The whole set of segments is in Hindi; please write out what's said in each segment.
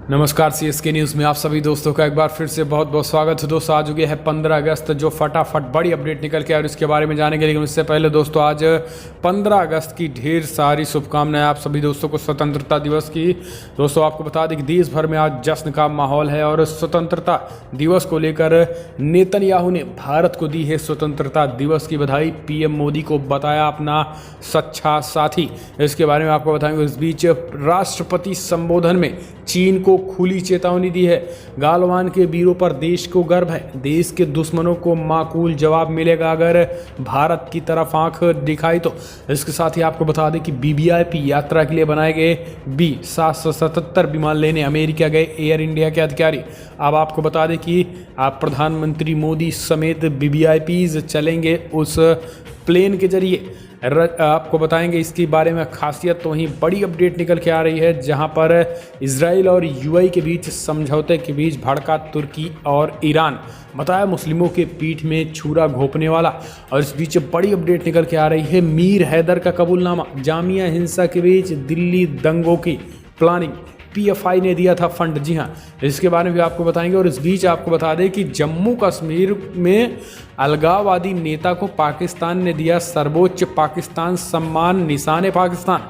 नमस्कार सीएसके न्यूज़ में आप सभी दोस्तों का एक बार फिर से बहुत बहुत स्वागत है। दोस्तों आज हो गया है 15 अगस्त, जो फटाफट बड़ी अपडेट निकल के और इसके बारे में जानेंगे। लेकिन उससे पहले दोस्तों आज 15 अगस्त की ढेर सारी शुभकामनाएं आप सभी दोस्तों को स्वतंत्रता दिवस की। दोस्तों आपको बता दें कि देश भर में आज जश्न का माहौल है और स्वतंत्रता दिवस को लेकर नेतन्याहू ने भारत को दी है स्वतंत्रता दिवस की बधाई। पीएम मोदी को बताया अपना सच्चा साथी। इसके बारे में आपको बताएंगे। इस बीच राष्ट्रपति संबोधन में चीन को खुली चेतावनी दी है। गालवान के वीरों पर देश को गर्व है, देश के दुश्मनों को माकूल जवाब मिलेगा अगर भारत की तरफ आंख दिखाई तो। इसके साथ ही आपको बता दें कि वीवीआईपी यात्रा के लिए बनाए गए B777 विमान लेने अमेरिका गए एयर इंडिया के अधिकारी। अब आपको बता दें कि आप प्रधानमंत्री मोदी समेत वीवीआईपीज चलेंगे उस प्लेन के जरिए। आपको बताएंगे इसके बारे में खासियत। तो वहीं बड़ी अपडेट निकल के आ रही है, जहां पर इजराइल और यूएई के बीच समझौते के बीच भड़का तुर्की और ईरान। बताया मुस्लिमों के पीठ में छुरा घोंपने वाला। और इस बीच बड़ी अपडेट निकल के आ रही है, मीर हैदर का कबूलनामा। जामिया हिंसा के बीच दिल्ली दंगों की प्लानिंग, पीएफआई ने दिया था फंड। जी हाँ, इसके बारे में भी आपको बताएंगे। और इस बीच आपको बता दें कि जम्मू कश्मीर में अलगाववादी नेता को पाकिस्तान ने दिया सर्वोच्च पाकिस्तान सम्मान, निशान पाकिस्तान।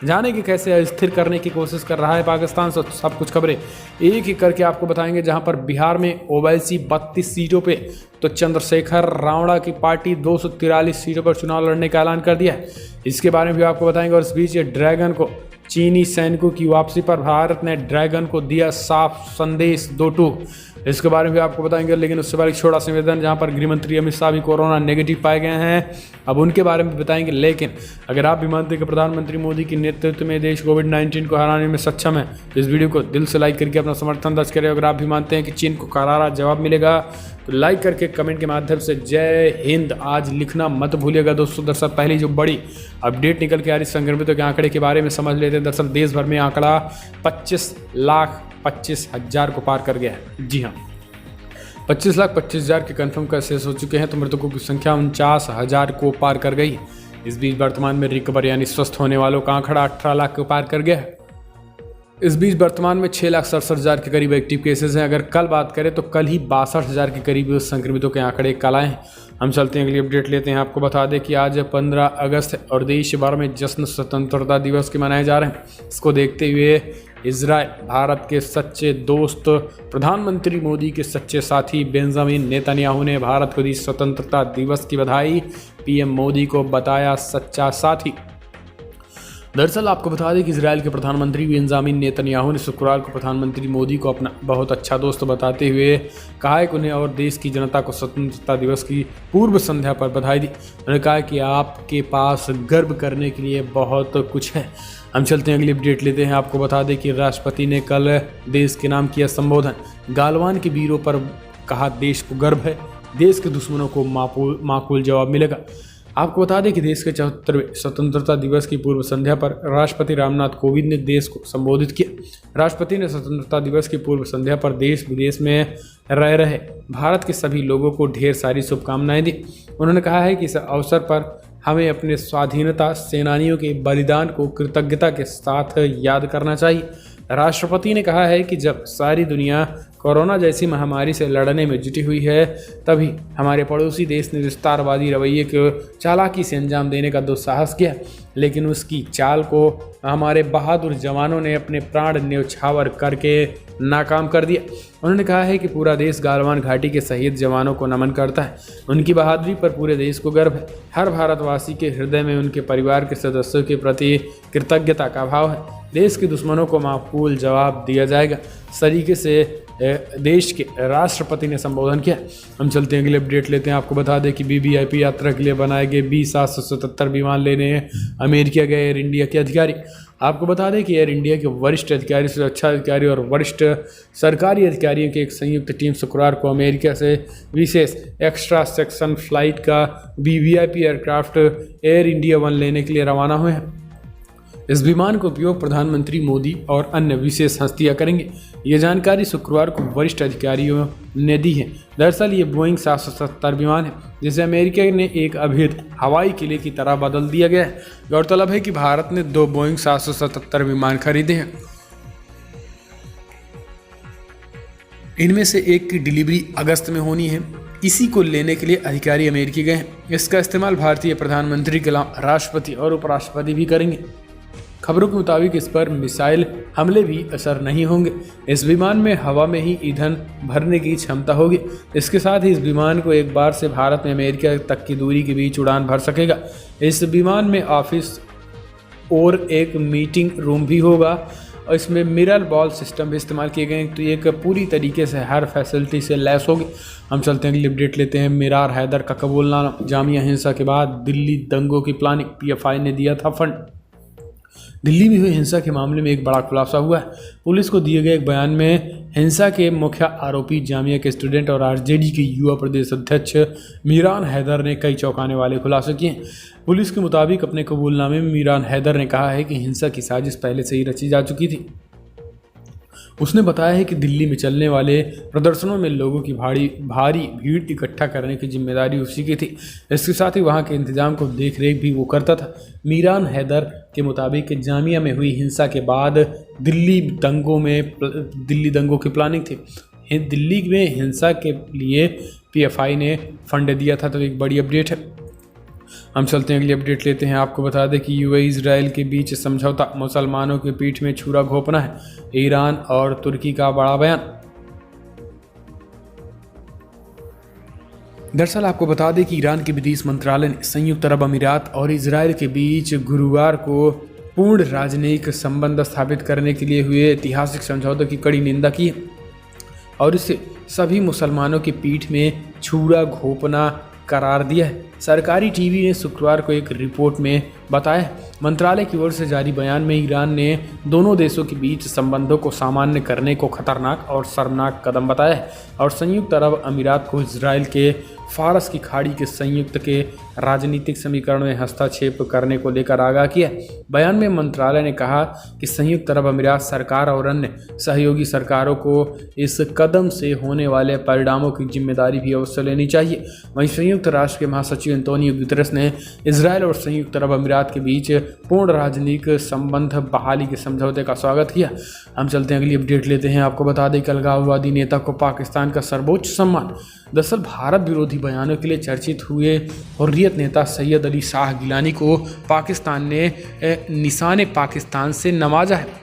जाने की कैसे अस्थिर करने की कोशिश कर रहा है पाकिस्तान। सब कुछ खबरें एक एक करके आपको बताएंगे। जहां पर बिहार में ओवैसी 32 सीटों पे तो चंद्रशेखर रावणा की पार्टी 243 सीटों पर चुनाव लड़ने का ऐलान कर दिया है। इसके बारे में भी आपको बताएंगे। और इस बीच ड्रैगन को चीनी सैनिकों की वापसी पर भारत ने ड्रैगन को दिया साफ संदेश 2 टूक। इसके बारे में भी आपको बताएंगे। लेकिन उससे पहले छोटा संवेदन, जहां पर गृहमंत्री अमित शाह भी कोरोना नेगेटिव पाए गए हैं, अब उनके बारे में बताएंगे। लेकिन अगर आप भी मानते हैं कि प्रधानमंत्री मोदी के नेतृत्व में देश कोविड-19 को हराने में सक्षम है तो इस वीडियो को दिल से लाइक करके अपना समर्थन दर्ज करें। अगर आप भी मानते हैं कि चीन को करारा जवाब मिलेगा तो लाइक करके कमेंट के माध्यम से जय हिंद आज लिखना मत भूलिएगा। दोस्तों दरअसल पहली जो बड़ी अपडेट निकल के आ रही संक्रमितों के आंकड़े के बारे में समझ लेते हैं। दरअसल देश भर में आंकड़ा 25,25,000 को पार कर गया है। जी हाँ, 25,25,000 के कन्फर्म केसेस हो चुके हैं तो मृतकों की संख्या 49,000 को पार कर गई। इस बीच वर्तमान में रिकवर यानी स्वस्थ होने वालों का आंकड़ा 18 लाख को पार कर गया है। इस बीच वर्तमान में 6,67,000 के करीब एक्टिव केसेस हैं। अगर कल बात करें तो कल ही 62,000 के करीब संक्रमितों के आंकड़े कल आए हैं। हम चलते हैं अगली अपडेट लेते हैं। आपको बता दें कि आज 15 अगस्त है और देश भर में जश्न स्वतंत्रता दिवस के मनाए जा रहे हैं। इसको देखते हुए इजराइल भारत के सच्चे दोस्त प्रधानमंत्री मोदी के सच्चे साथी बेंजामिन नेतन्याहू ने भारत को दी स्वतंत्रता दिवस की बधाई। पीएम मोदी को बताया सच्चा साथी। दरअसल आपको बता दें कि इजराइल के प्रधानमंत्री बेंजामिन नेतन्याहू ने शुक्रवार को प्रधानमंत्री मोदी को अपना बहुत अच्छा दोस्त बताते हुए कहा है कि उन्हें और देश की जनता को स्वतंत्रता दिवस की पूर्व संध्या पर बधाई दी। उन्होंने कहा कि आपके पास गर्व करने के लिए बहुत कुछ है। हम चलते हैं अगली अपडेट लेते हैं। आपको बता दें कि राष्ट्रपति ने कल देश के नाम किया संबोधन। गालवान के वीरों पर कहा देश को गर्व है, देश के दुश्मनों को माकूल जवाब मिलेगा। आपको बता दें कि देश के 74वें स्वतंत्रता दिवस की पूर्व संध्या पर राष्ट्रपति रामनाथ कोविंद ने देश को संबोधित किया। राष्ट्रपति ने स्वतंत्रता दिवस की पूर्व संध्या पर देश विदेश में रह रहे भारत के सभी लोगों को ढेर सारी शुभकामनाएं दी। उन्होंने कहा है कि इस अवसर पर हमें अपने स्वाधीनता सेनानियों के बलिदान को कृतज्ञता के साथ याद करना चाहिए। राष्ट्रपति ने कहा है कि जब सारी दुनिया कोरोना जैसी महामारी से लड़ने में जुटी हुई है तभी हमारे पड़ोसी देश ने विस्तारवादी रवैये को चालाकी से अंजाम देने का दुस्साहस किया, लेकिन उसकी चाल को हमारे बहादुर जवानों ने अपने प्राण न्यौछावर करके नाकाम कर दिया। उन्होंने कहा है कि पूरा देश गालवान घाटी के शहीद जवानों को नमन करता है। उनकी बहादुरी पर पूरे देश को गर्व है। हर भारतवासी के हृदय में उनके परिवार के सदस्यों के प्रति कृतज्ञता का भाव है। देश के दुश्मनों को माकूल जवाब दिया जाएगा। इस तरीके से देश के राष्ट्रपति ने संबोधन किया। हम चलते हैं अगले अपडेट लेते हैं। आपको बता दें कि वीवीआईपी यात्रा के लिए बनाए गए B777 विमान लेने अमेरिका गए एयर इंडिया के अधिकारी। आपको बता दें कि एयर इंडिया के वरिष्ठ अधिकारी, सुरक्षा अधिकारी और वरिष्ठ सरकारी अधिकारियों की एक संयुक्त टीम शुक्रवार को अमेरिका से विशेष एक्स्ट्रा सेक्शन फ्लाइट का वीवीआईपी एयरक्राफ्ट एयर इंडिया 1 लेने के लिए रवाना हुए हैं। इस विमान का उपयोग प्रधानमंत्री मोदी और अन्य विशेष हस्तियां करेंगे। ये जानकारी शुक्रवार को वरिष्ठ अधिकारियों ने दी है। दरअसल ये बोइंग 777 विमान है जिसे अमेरिका ने एक अभेद हवाई किले की तरह बदल दिया गया है। गौरतलब है कि भारत ने 2 बोइंग 777 विमान खरीदे हैं। इनमें से एक की डिलीवरी अगस्त में होनी है। इसी को लेने के लिए अधिकारी अमेरिकी गए हैं। इसका इस्तेमाल भारतीय प्रधानमंत्री के अलावा राष्ट्रपति और उपराष्ट्रपति भी करेंगे। खबरों के मुताबिक इस पर मिसाइल हमले भी असर नहीं होंगे। इस विमान में हवा में ही ईंधन भरने की क्षमता होगी। इसके साथ ही इस विमान को एक बार से भारत में अमेरिका तक की दूरी के बीच उड़ान भर सकेगा। इस विमान में ऑफिस और एक मीटिंग रूम भी होगा और इसमें मिरर बॉल सिस्टम भी इस्तेमाल किए गए हैं। तो ये एक पूरी तरीके से हर फैसिलिटी से लैस होगी। हम चलते हैं, अगली अपडेट लेते हैं। मीरान हैदर का कबूलनामा। जामिया हिंसा के बाद दिल्ली दंगों की प्लानिंग, पीएफआई ने दिया था फंड। दिल्ली में हुई हिंसा के मामले में एक बड़ा खुलासा हुआ है। पुलिस को दिए गए एक बयान में हिंसा के मुख्य आरोपी जामिया के स्टूडेंट और आरजेडी के युवा प्रदेश अध्यक्ष मीरान हैदर ने कई चौंकाने वाले खुलासे किए। पुलिस के मुताबिक अपने कबूलनामे में मीरान हैदर ने कहा है कि हिंसा की साजिश पहले से ही रची जा चुकी थी। उसने बताया है कि दिल्ली में चलने वाले प्रदर्शनों में लोगों की भारी भीड़ इकट्ठा करने की जिम्मेदारी उसी की थी। इसके साथ ही वहां के इंतजाम को देख रेख भी वो करता था। मीरान हैदर के मुताबिक जामिया में हुई हिंसा के बाद दिल्ली दंगों की प्लानिंग थी। दिल्ली में हिंसा के लिए पीएफआई ने फंड दिया था। तो एक बड़ी अपडेट है। हम चलते हैं, अगली अपडेट लेते हैं। आपको बता दें कि यूएई इजराइल के बीच समझौता, मुसलमानों की पीठ में छुरा घोंपना है। ईरान और तुर्की का बड़ा बयान। दरअसल आपको बता दें कि ईरान के विदेश मंत्रालय ने संयुक्त अरब अमीरात और इजराइल के बीच गुरुवार को पूर्ण राजनयिक संबंध स्थापित करने के लिए हुए ऐतिहासिक समझौते की कड़ी निंदा की और इसे सभी मुसलमानों की पीठ में छुरा घोंपना करार दिया है। सरकारी टीवी ने शुक्रवार को एक रिपोर्ट में बताया। मंत्रालय की ओर से जारी बयान में ईरान ने दोनों देशों के बीच संबंधों को सामान्य करने को खतरनाक और शर्मनाक कदम बताया है और संयुक्त अरब अमीरात को इजराइल के फारस की खाड़ी के संयुक्त के राजनीतिक समीकरण में हस्तक्षेप करने को लेकर आगाह किया। बयान में मंत्रालय ने कहा कि संयुक्त अरब अमीरात सरकार और अन्य सहयोगी सरकारों को इस कदम से होने वाले परिणामों की जिम्मेदारी भी अवश्य लेनी चाहिए। वहीं संयुक्त राष्ट्र के महासचिव एंटोनियो गुतेरेस ने इजरायल और संयुक्त अरब अमीरात के बीच पूर्ण राजनीतिक संबंध बहाली के समझौते का स्वागत किया। हम चलते हैं, अगली अपडेट लेते हैं। आपको बता दें कि अलगाववादी नेता को पाकिस्तान का सर्वोच्च सम्मान। दरअसल भारत विरोधी बयानों के लिए चर्चित हुए हुर्रियत नेता सैयद अली शाह गिलानी को पाकिस्तान ने निशाने पाकिस्तान से नवाजा है।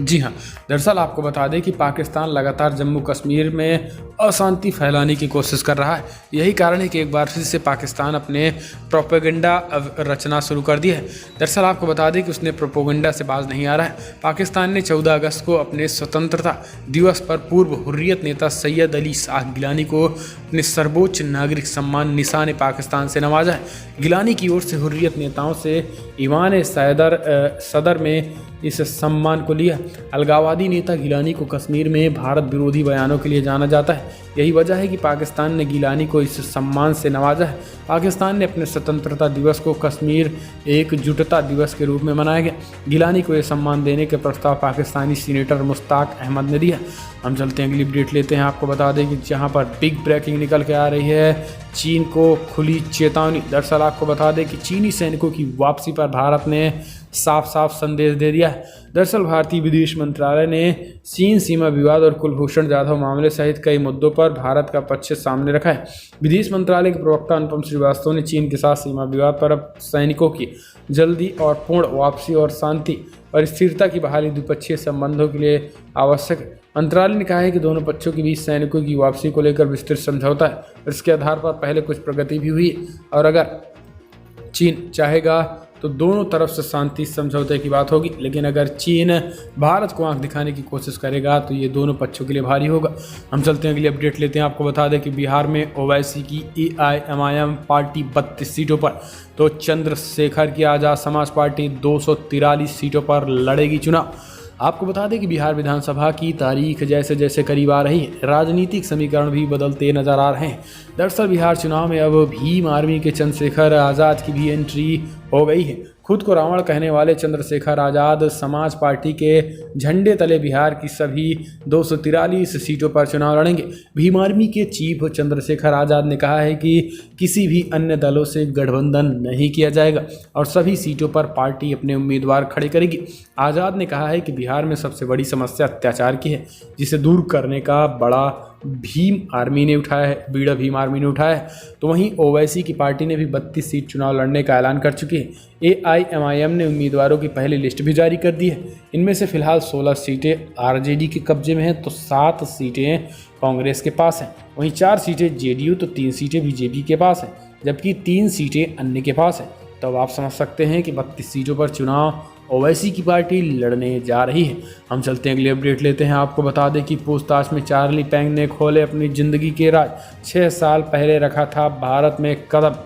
जी हाँ, दरअसल आपको बता दें कि पाकिस्तान लगातार जम्मू कश्मीर में अशांति फैलाने की कोशिश कर रहा है। यही कारण है कि एक बार फिर से पाकिस्तान अपने प्रोपेगेंडा रचना शुरू कर दी है। दरअसल आपको बता दें कि उसने प्रोपेगेंडा से बाज नहीं आ रहा है। पाकिस्तान ने 14 अगस्त को अपने स्वतंत्रता दिवस पर पूर्व हुर्रियत नेता सैयद अली शाह गिलानी को अपने सर्वोच्च नागरिक सम्मान निशान पाकिस्तान से नवाजा है। गिलानी की ओर से हुर्रियत नेताओं से ईवान सदर में इस सम्मान को लिया। अलगाववादी नेता गिलानी को कश्मीर में भारत विरोधी बयानों के लिए जाना जाता है। यही वजह है कि पाकिस्तान ने गिलानी को इस सम्मान से नवाजा है। पाकिस्तान ने अपने स्वतंत्रता दिवस को कश्मीर एकजुटता दिवस के रूप में मनाया गया। गिलानी को यह सम्मान देने के प्रस्ताव पाकिस्तानी सीनेटर मुश्ताक अहमद ने दिया। हम चलते हैं, अगली अपडेट लेते हैं। आपको बता दें कि जहां पर बिग ब्रेकिंग निकल के आ रही है, चीन को खुली चेतावनी। दरअसल आपको बता दें कि चीनी सैनिकों की वापसी पर भारत ने साफ साफ संदेश दे दिया है। दरअसल भारतीय विदेश मंत्रालय ने चीन सीमा विवाद और कुलभूषण जाधव मामले सहित कई मुद्दों पर भारत का पक्ष सामने रखा है। विदेश मंत्रालय के प्रवक्ता अनुपम श्रीवास्तव ने चीन के साथ सीमा विवाद पर अब सैनिकों की जल्दी और पूर्ण वापसी और शांति और स्थिरता की बहाली द्विपक्षीय संबंधों के लिए आवश्यक है। मंत्रालय ने कहा है कि दोनों पक्षों के बीच सैनिकों की वापसी को लेकर विस्तृत समझौता है। इसके आधार पर पहले कुछ प्रगति भी हुई और अगर चीन चाहेगा तो दोनों तरफ से शांति समझौते की बात होगी। लेकिन अगर चीन भारत को आंख दिखाने की कोशिश करेगा तो ये दोनों पक्षों के लिए भारी होगा। हम चलते हैं, अगली अपडेट लेते हैं। आपको बता दें कि बिहार में ओवैसी की एआईएमआईएम पार्टी 32 सीटों पर, तो चंद्रशेखर की आज़ाद समाज पार्टी 243 सीटों पर लड़ेगी चुनाव। आपको बता दें कि बिहार विधानसभा की तारीख जैसे जैसे करीब आ रही है, राजनीतिक समीकरण भी बदलते नजर आ रहे हैं। दरअसल बिहार चुनाव में अब भीम आर्मी के चंद्रशेखर आज़ाद की भी एंट्री हो गई है। खुद को रावण कहने वाले चंद्रशेखर आज़ाद समाज पार्टी के झंडे तले बिहार की सभी 243 सीटों पर चुनाव लड़ेंगे। भीम आर्मी के चीफ चंद्रशेखर आज़ाद ने कहा है कि किसी भी अन्य दलों से गठबंधन नहीं किया जाएगा और सभी सीटों पर पार्टी अपने उम्मीदवार खड़े करेगी। आज़ाद ने कहा है कि बिहार में सबसे बड़ी समस्या अत्याचार की है, जिसे दूर करने का बड़ा भीम आर्मी ने उठाया है, बीड़ा भीम आर्मी ने उठाया है। तो वहीं ओवैसी की पार्टी ने भी 32 सीट चुनाव लड़ने का ऐलान कर चुकी है। AIMIM ने उम्मीदवारों की पहली लिस्ट भी जारी कर दी है। इनमें से फिलहाल 16 सीटें RJD के कब्जे में हैं, तो 7 सीटें कांग्रेस के पास हैं। वहीं 4 सीटें JDU तो 3 सीटें BJP के पास हैं, जबकि 3 सीटें अन्य के पास हैं। तो अब आप समझ सकते हैं कि 32 सीटों पर चुनाव ओवैसी की पार्टी लड़ने जा रही है। हम चलते हैं अगली अपडेट लेते हैं। आपको बता दें कि पूछताछ में चार्ली पेंग ने खोले अपनी ज़िंदगी के राज। 6 साल पहले रखा था भारत में कदम।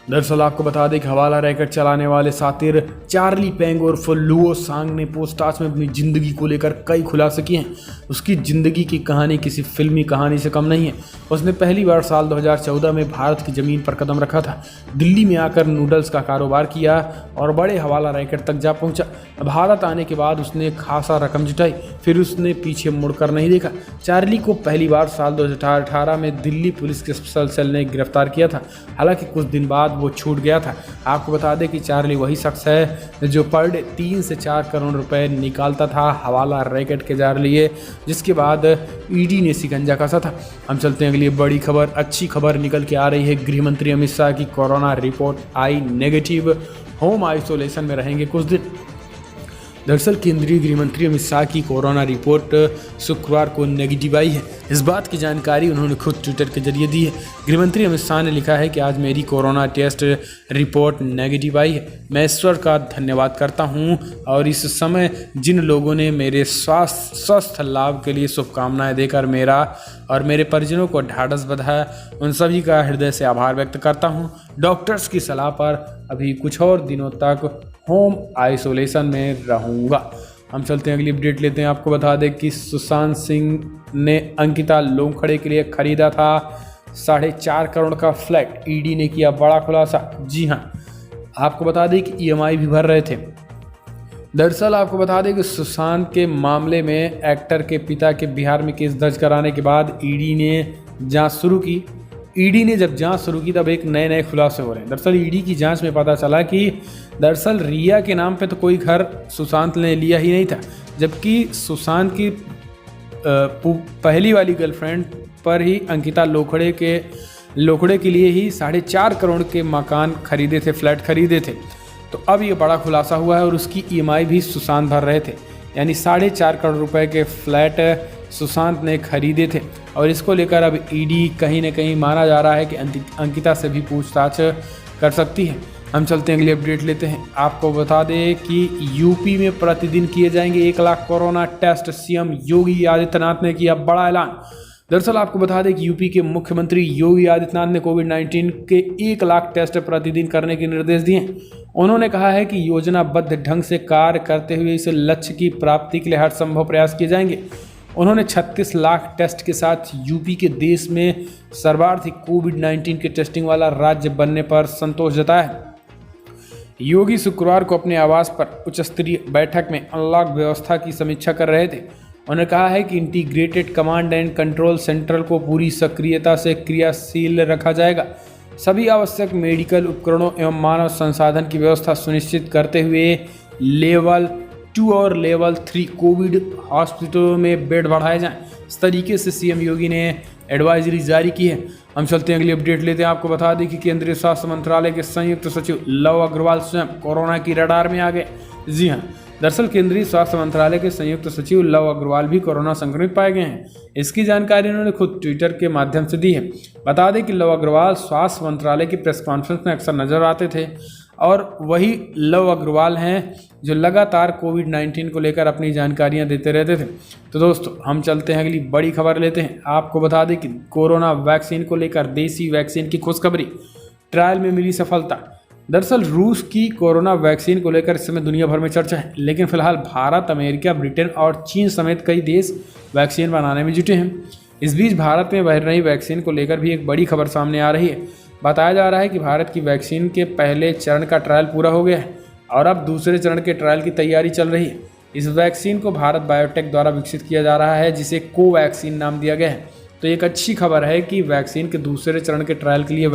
दरअसल आपको बता दें कि हवाला रैकेट चलाने वाले सातिर चार्ली पेंग और लुओ सांग ने पूछताछ में अपनी ज़िंदगी को लेकर कई खुलासे किए हैं। उसकी ज़िंदगी की कहानी किसी फिल्मी कहानी से कम नहीं है। उसने पहली बार साल 2014 में भारत की ज़मीन पर कदम रखा था। दिल्ली में आकर नूडल्स का कारोबार किया और बड़े हवाला रैकेट तक जा पहुंचा। भारत आने के बाद उसने खासा रकम जुटाई, फिर उसने पीछे मुड़कर नहीं देखा। चार्ली को पहली बार साल 2018 में दिल्ली पुलिस के स्पेशल सेल ने गिरफ्तार किया था। हालांकि कुछ दिन बाद वो छूट गया था। आपको बता दें कि चार्ली वही शख्स है जो पर डे 3 से 4 करोड़ रुपए निकालता था हवाला रैकेट के जरिए, जिसके बाद ईडी ने शिकंजा कसा था। हम चलते हैं अगली बड़ी खबर। अच्छी खबर निकल के आ रही है। गृह मंत्री अमित शाह की कोरोना रिपोर्ट आई नेगेटिव, होम आइसोलेशन में रहेंगे कुछ दिन। दरअसल केंद्रीय गृह मंत्री अमित शाह की कोरोना रिपोर्ट शुक्रवार को नेगेटिव आई है। इस बात की जानकारी उन्होंने खुद ट्विटर के जरिए दी है। गृह मंत्री अमित शाह ने लिखा है कि आज मेरी कोरोना टेस्ट रिपोर्ट नेगेटिव आई है। मैं ईश्वर का धन्यवाद करता हूं और इस समय जिन लोगों ने मेरे स्वस्थ लाभ के लिए शुभकामनाएं देकर मेरा और मेरे परिजनों को ढाढ़स बंधाया, उन सभी का हृदय से आभार व्यक्त करता हूं। डॉक्टर्स की सलाह पर अभी कुछ और दिनों तक होम आइसोलेशन में रहूँगा। हम चलते हैं अगली अपडेट लेते हैं। आपको बता दें कि सुशांत सिंह ने अंकिता लोखंडे के लिए खरीदा था 4.5 करोड़ का फ्लैट। ईडी ने किया बड़ा खुलासा। जी हाँ, आपको बता दें कि EMI भी भर रहे थे। दरअसल आपको बता दें कि सुशांत के मामले में एक्टर के पिता के बिहार में केस दर्ज कराने के बाद ईडी ने जांच शुरू की। ईडी ने जब जांच शुरू की तब एक नए खुलासे हो रहे हैं। दरअसल ईडी की जांच में पता चला कि दरअसल रिया के नाम पे तो कोई घर सुशांत ने लिया ही नहीं था, जबकि सुशांत की पहली वाली गर्लफ्रेंड पर ही अंकिता लोखंडे के लिए ही 4.5 करोड़ के मकान खरीदे थे, फ्लैट खरीदे थे। तो अब ये बड़ा खुलासा हुआ है और उसकी EMI भी सुशांत भर रहे थे, यानी 4.5 करोड़ रुपए के फ्लैट सुशांत ने खरीदे थे। और इसको लेकर अब ईडी कहीं ना कहीं माना जा रहा है कि अंकिता से भी पूछताछ कर सकती है। हम चलते हैं अगली अपडेट लेते हैं। आपको बता दें कि यूपी में प्रतिदिन किए जाएंगे 1 lakh corona test. CM Yogi Adityanath ने किया बड़ा ऐलान। दरअसल आपको बता दें कि यूपी के मुख्यमंत्री योगी आदित्यनाथ ने कोविड-19 के 1 लाख टेस्ट प्रतिदिन करने के निर्देश दिए। उन्होंने कहा है कि योजनाबद्ध ढंग से कार्य करते हुए इस लक्ष्य की प्राप्ति के लिए हर संभव प्रयास किए जाएंगे। उन्होंने 36 लाख टेस्ट के साथ यूपी के देश में सर्वाधिक कोविड-19 के टेस्टिंग वाला राज्य बनने पर संतोष जताया। योगी शुक्रवार को अपने आवास पर उच्च स्तरीय बैठक में अनलॉक व्यवस्था की समीक्षा कर रहे थे। उन्होंने कहा है कि integrated command and control centre को पूरी सक्रियता से क्रियाशील रखा जाएगा। सभी आवश्यक मेडिकल उपकरणों एवं मानव संसाधन की व्यवस्था सुनिश्चित करते हुए लेवल 2 और लेवल 3 कोविड हॉस्पिटलों में बेड बढ़ाए जाएं। इस तरीके से सीएम योगी ने एडवाइजरी जारी की है। हम चलते हैं अगली अपडेट लेते हैं। आपको बता दें कि केंद्रीय स्वास्थ्य मंत्रालय के संयुक्त सचिव लव अग्रवाल स्वयं कोरोना की रडार में आ गए। जी हाँ, दरअसल केंद्रीय स्वास्थ्य मंत्रालय के संयुक्त सचिव लव अग्रवाल भी कोरोना संक्रमित पाए गए हैं। इसकी जानकारी उन्होंने खुद ट्विटर के माध्यम से दी है। बता दें कि लव अग्रवाल स्वास्थ्य मंत्रालय की प्रेस कॉन्फ्रेंस में अक्सर नजर आते थे और वही लव अग्रवाल हैं जो लगातार कोविड-19 को लेकर अपनी जानकारियां देते रहते थे। तो दोस्तों हम चलते हैं अगली बड़ी खबर लेते हैं। आपको बता दें कि कोरोना वैक्सीन को लेकर देसी वैक्सीन की खुशखबरी, ट्रायल में मिली सफलता। दरअसल रूस की कोरोना वैक्सीन को लेकर इस समय दुनिया भर में चर्चा है, लेकिन फिलहाल भारत, अमेरिका, ब्रिटेन और चीन समेत कई देश वैक्सीन बनाने में जुटे हैं। इस बीच भारत में बन रही वैक्सीन को लेकर भी एक बड़ी खबर सामने आ रही है। बताया जा रहा है कि भारत की वैक्सीन के पहले चरण का ट्रायल पूरा हो गया है और अब दूसरे चरण के ट्रायल की तैयारी चल रही है। इस वैक्सीन को भारत बायोटेक द्वारा विकसित किया जा रहा है, जिसे कोवैक्सीन नाम दिया गया है। तो एक अच्छी खबर है कि वैक्सीन के दूसरे चरण के ट्रायल के लिए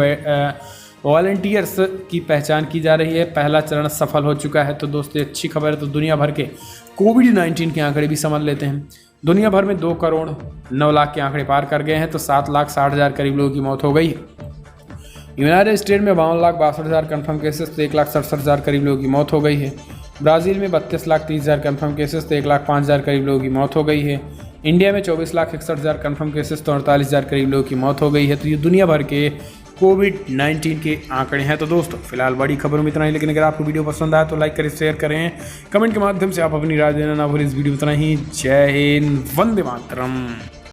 वॉलंटियर्स की पहचान की जा रही है। पहला चरण सफल हो चुका है। तो दोस्तों अच्छी खबर है। तो दुनिया भर के कोविड-19 के आंकड़े भी समझ लेते हैं। दुनिया भर में 2,09,00,000 के आंकड़े पार कर गए हैं, तो 7,60,000 करीब लोगों की मौत हो गई है। यूनाइटेड स्टेट में 52,62,000 कन्फर्म केसेस, तो 1,67,000 करीब लोगों की मौत हो गई है। ब्राज़ील में 32,30,000 कन्फर्म केसेस, तो 1,05,000 करीब लोगों की मौत हो गई है। इंडिया में 24,61,000 कन्फर्म केसेस, तो 48,000 करीब लोगों की मौत हो गई है। तो ये दुनिया भर के कोविड-19 के आंकड़े हैं। तो दोस्तों फिलहाल बड़ी खबरों में इतना ही, लेकिन अगर आपको वीडियो पसंद आया तो लाइक करें, शेयर करें, कमेंट के माध्यम से आप अपनी राय देना ना भूलें। इस वीडियो में इतना ही। जय हिंद, वंदे मातरम।